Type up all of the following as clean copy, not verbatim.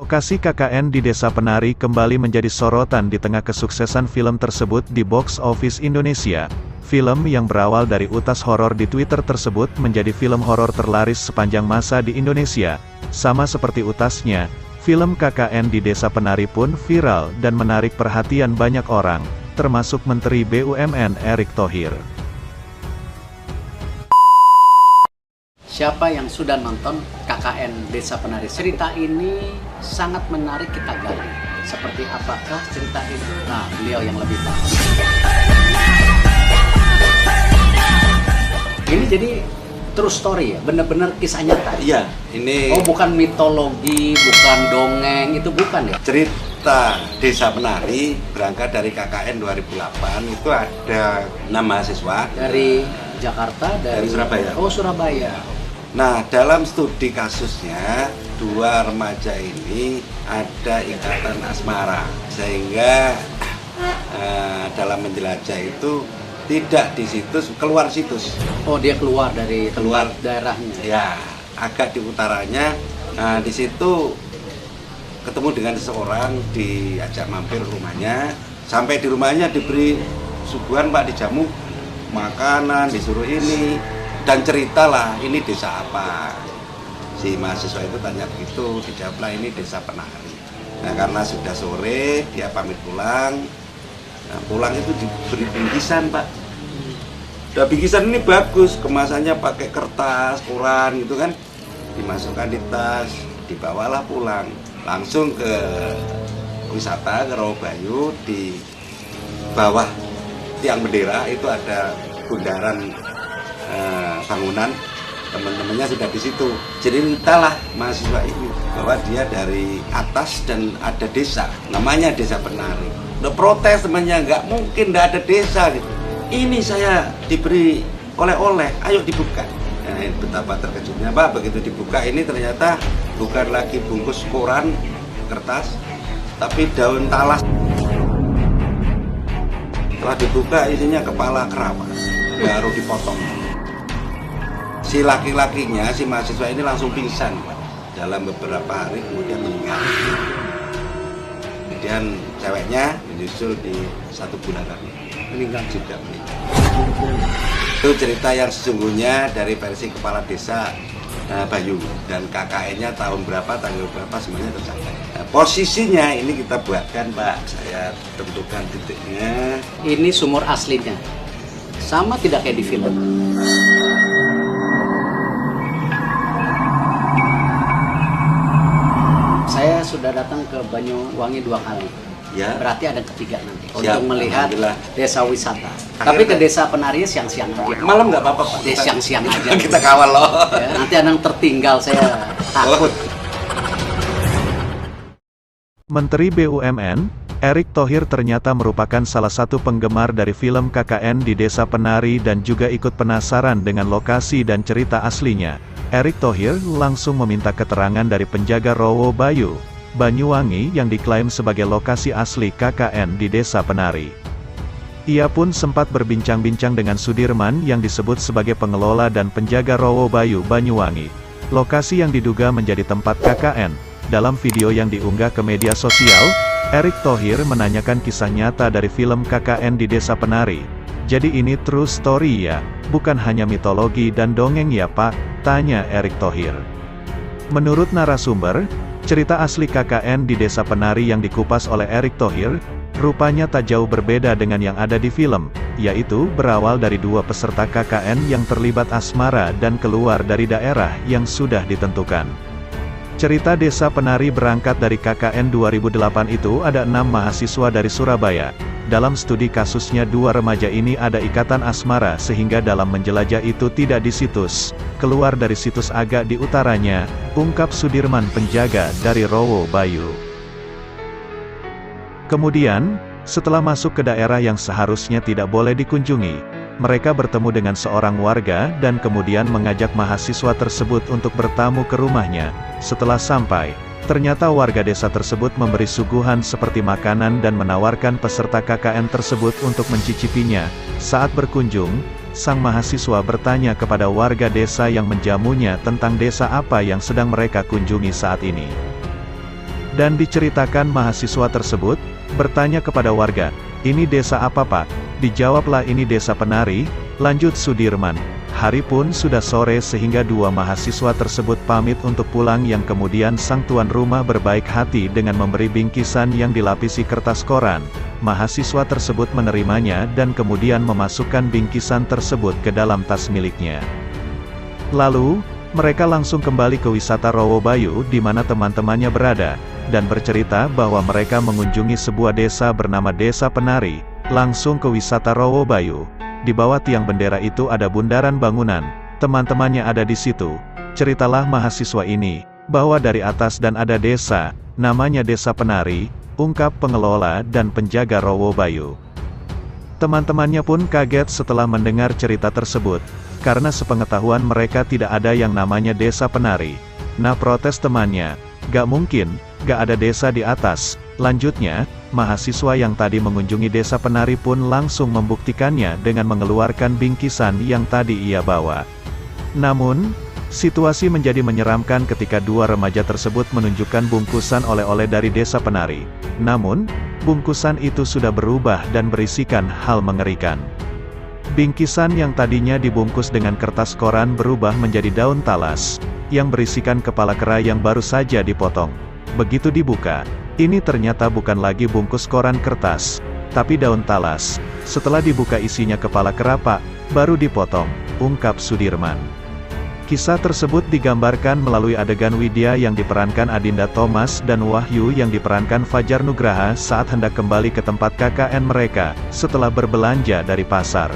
Lokasi KKN di Desa Penari kembali menjadi sorotan di tengah kesuksesan film tersebut di box office Indonesia. Film yang berawal dari utas horor di Twitter tersebut menjadi film horor terlaris sepanjang masa di Indonesia. Sama seperti utasnya, film KKN di Desa Penari pun viral dan menarik perhatian banyak orang, termasuk Menteri BUMN Erick Thohir. Siapa yang sudah nonton KKN Desa Penari? Cerita ini sangat menarik kita gali. Seperti apakah cerita itu? Nah, beliau yang lebih tahu. Ini jadi true story ya? Benar-benar kisah nyata? Iya, ini... Oh, bukan mitologi, bukan dongeng, itu bukan ya? Cerita Desa Penari berangkat dari KKN 2008, itu ada 6 mahasiswa. Dari Jakarta? Dari Surabaya. Oh, Surabaya. Nah, dalam studi kasusnya, 2 remaja ini ada ikatan asmara. Sehingga dalam menjelajah itu tidak di situs, keluar situs. Oh, dia keluar dari daerahnya. Ya, agak di utaranya. Nah, di situ ketemu dengan seseorang, diajak mampir rumahnya. Sampai di rumahnya diberi suguhan, Pak, dijamu makanan, disuruh ini. Dan ceritalah, ini desa apa? Si mahasiswa itu tanya begitu, dijawablah ini Desa Penari. Nah, karena sudah sore, dia pamit pulang. Nah, pulang itu diberi bingkisan, Pak. Nah, bingkisan ini bagus, kemasannya pakai kertas, koran gitu kan. Dimasukkan di tas, dibawalah pulang. Langsung ke wisata, ke Rawabayu. Di bawah tiang bendera itu ada bundaran bangunan, teman-temannya sudah di situ. Jadi entahlah mahasiswa ini bahwa dia dari atas dan ada desa, namanya Desa Penari. Udah protes temannya, nggak mungkin nggak ada desa gitu. Ini saya diberi oleh-oleh, ayo dibuka. Nah, betapa terkejutnya, Pak, begitu dibuka ini ternyata bukan lagi bungkus koran, kertas, tapi daun talas. Setelah dibuka isinya kepala kerabat, baru dipotong. Si laki-lakinya, si mahasiswa ini langsung pingsan, Pak. Dalam beberapa hari kemudian meninggal. Kemudian ceweknya menyusul di 1 bulan lagi, meninggal juga. Itu cerita yang sesungguhnya dari versi kepala desa Bayu, dan KKN-nya tahun berapa, tanggal berapa semuanya tercatat. Nah, posisinya ini kita buatkan, Pak. Saya tentukan titiknya. Ini sumur aslinya. Sama tidak kayak di film? Saya sudah datang ke Banyuwangi 2 kali. Ya. Berarti ada ketiga nanti. Siap, untuk melihat desa wisata. Tapi ke Desa Penari siang-siang aja. Malam nggak apa-apa, Pak. Siang-siang aja. Kita kawal loh. Ya, nanti ada yang tertinggal, saya takut. Menteri BUMN, Erick Thohir ternyata merupakan salah satu penggemar dari film KKN di Desa Penari dan juga ikut penasaran dengan lokasi dan cerita aslinya. Erick Thohir langsung meminta keterangan dari penjaga Rawabayu, Banyuwangi yang diklaim sebagai lokasi asli KKN di Desa Penari. Ia pun sempat berbincang-bincang dengan Sudirman yang disebut sebagai pengelola dan penjaga Rawabayu Banyuwangi, lokasi yang diduga menjadi tempat KKN. Dalam video yang diunggah ke media sosial, Erick Thohir menanyakan kisah nyata dari film KKN di Desa Penari. Jadi ini true story ya, bukan hanya mitologi dan dongeng ya Pak, tanya Erick Thohir. Menurut narasumber, cerita asli KKN di Desa Penari yang dikupas oleh Erick Thohir, rupanya tak jauh berbeda dengan yang ada di film, yaitu berawal dari 2 peserta KKN yang terlibat asmara dan keluar dari daerah yang sudah ditentukan. Cerita Desa Penari berangkat dari KKN 2008 itu ada 6 mahasiswa dari Surabaya. Dalam studi kasusnya 2 remaja ini ada ikatan asmara sehingga dalam menjelajah itu tidak di situs, keluar dari situs agak di utaranya, ungkap Sudirman penjaga dari Rawabayu. Kemudian, setelah masuk ke daerah yang seharusnya tidak boleh dikunjungi, mereka bertemu dengan seorang warga dan kemudian mengajak mahasiswa tersebut untuk bertamu ke rumahnya. Setelah sampai, ternyata warga desa tersebut memberi suguhan seperti makanan dan menawarkan peserta KKN tersebut untuk mencicipinya. Saat berkunjung, sang mahasiswa bertanya kepada warga desa yang menjamunya tentang desa apa yang sedang mereka kunjungi saat ini. Dan diceritakan mahasiswa tersebut, bertanya kepada warga, "Ini desa apa Pak?" Dijawablah, "Ini desa penari." Lanjut Sudirman, hari pun sudah sore sehingga dua mahasiswa tersebut pamit untuk pulang yang kemudian sang tuan rumah berbaik hati dengan memberi bingkisan yang dilapisi kertas koran. Mahasiswa tersebut menerimanya dan kemudian memasukkan bingkisan tersebut ke dalam tas miliknya. Lalu, mereka langsung kembali ke wisata Rowobayu di mana teman-temannya berada, dan bercerita bahwa mereka mengunjungi sebuah desa bernama Desa Penari, langsung ke wisata Rowobayu. Di bawah tiang bendera itu ada bundaran bangunan, teman-temannya ada di situ. Ceritalah mahasiswa ini, bahwa dari atas dan ada desa, namanya Desa Penari, ungkap pengelola dan penjaga Rowobayu. Teman-temannya pun kaget setelah mendengar cerita tersebut, karena sepengetahuan mereka tidak ada yang namanya Desa Penari. Nah, protes temannya, "Gak mungkin, gak ada desa di atas." Lanjutnya, mahasiswa yang tadi mengunjungi Desa Penari pun langsung membuktikannya dengan mengeluarkan bingkisan yang tadi ia bawa. Namun, situasi menjadi menyeramkan ketika dua remaja tersebut menunjukkan bungkusan oleh-oleh dari Desa Penari. Namun, bungkusan itu sudah berubah dan berisikan hal mengerikan. Bingkisan yang tadinya dibungkus dengan kertas koran berubah menjadi daun talas, yang berisikan kepala kera yang baru saja dipotong. Begitu dibuka, ini ternyata bukan lagi bungkus koran kertas, tapi daun talas. Setelah dibuka isinya kepala kera Pak, baru dipotong, ungkap Sudirman. Kisah tersebut digambarkan melalui adegan Widya yang diperankan Adinda Thomas dan Wahyu yang diperankan Fajar Nugraha saat hendak kembali ke tempat KKN mereka, setelah berbelanja dari pasar.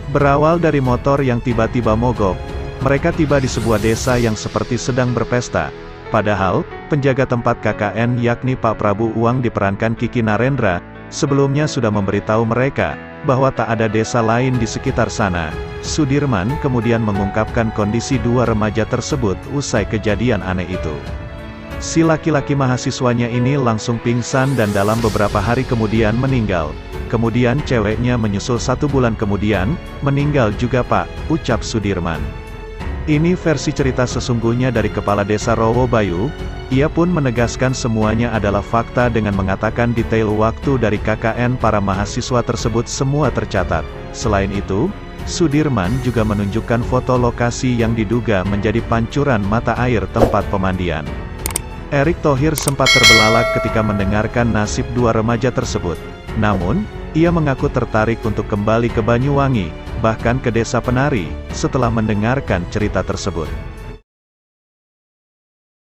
Berawal dari motor yang tiba-tiba mogok, mereka tiba di sebuah desa yang seperti sedang berpesta. Padahal, penjaga tempat KKN yakni Pak Prabu Uang diperankan Kiki Narendra, sebelumnya sudah memberitahu mereka, bahwa tak ada desa lain di sekitar sana. Sudirman kemudian mengungkapkan kondisi dua remaja tersebut usai kejadian aneh itu. Si laki-laki mahasiswanya ini langsung pingsan dan dalam beberapa hari kemudian meninggal. Kemudian ceweknya menyusul 1 bulan kemudian, meninggal juga Pak, ucap Sudirman. Ini versi cerita sesungguhnya dari Kepala Desa Rowobayu. Ia pun menegaskan semuanya adalah fakta dengan mengatakan detail waktu dari KKN para mahasiswa tersebut semua tercatat. Selain itu, Sudirman juga menunjukkan foto lokasi yang diduga menjadi pancuran mata air tempat pemandian. Erick Thohir sempat terbelalak ketika mendengarkan nasib dua remaja tersebut. Namun, ia mengaku tertarik untuk kembali ke Banyuwangi, bahkan ke Desa Penari, setelah mendengarkan cerita tersebut.